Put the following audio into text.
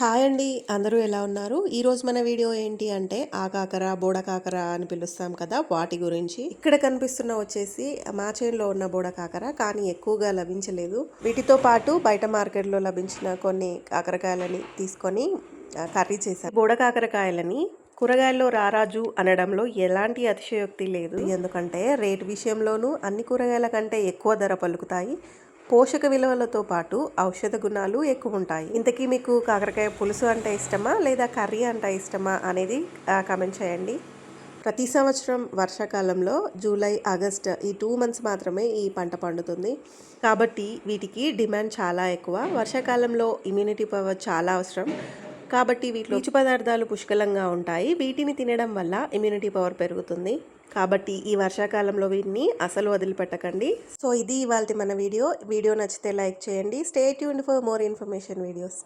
Hi అండి. అందరూ ఎలా ఉన్నారు? ఈరోజు మన వీడియో ఏంటి అంటే ఆకాకర, బోడకాకర అని పిలుస్తాం కదా! వాటి గురించి. ఇక్కడ కనిపిస్తున్న వచ్చేసి మా చేనులో ఉన్న బోడకాకర, కానీ ఎక్కువగా లభించలేదు. వీటితో పాటు బయట మార్కెట్‌లో లభించిన కొన్ని కాకరకాయలని తీసుకొని కర్రీ చేశాను. బోడకాకరకాయలని కూరగాయల్లో రారాజు అనడంలో ఎలాంటి అతిశయోక్తి లేదు. ఎందుకంటే రేటు విషయంలోనూ అన్ని కూరగాయల కంటే ఎక్కువ ధర పలుకుతాయి. పోషక విలువలతో పాటు ఔషధ గుణాలు ఎక్కువ ఉంటాయి. ఇంతకీ మీకు కాకరకాయ పులుసు అంటే ఇష్టమా లేదా కర్రీ అంటే ఇష్టమా అనేది కామెంట్ చేయండి. ప్రతి సంవత్సరం వర్షాకాలంలో జూలై, ఆగస్ట్ ఈ 2 మంత్స్ మాత్రమే ఈ పంట పండుతుంది. కాబట్టి వీటికి డిమాండ్ చాలా ఎక్కువ. వర్షాకాలంలో ఇమ్యూనిటీ పవర్ చాలా అవసరం. కాబట్టి వీటిలో పీచు పదార్థాలు పుష్కలంగా ఉంటాయి. వీటిని తినడం వల్ల ఇమ్యూనిటీ పవర్ పెరుగుతుంది. కాబట్టి ఈ వర్షాకాలంలో వీటిని అసలు వదిలిపెట్టకండి. సో ఇది ఇవాల్టి మన వీడియో నచ్చితే లైక్ చేయండి. Stay tuned for more information videos.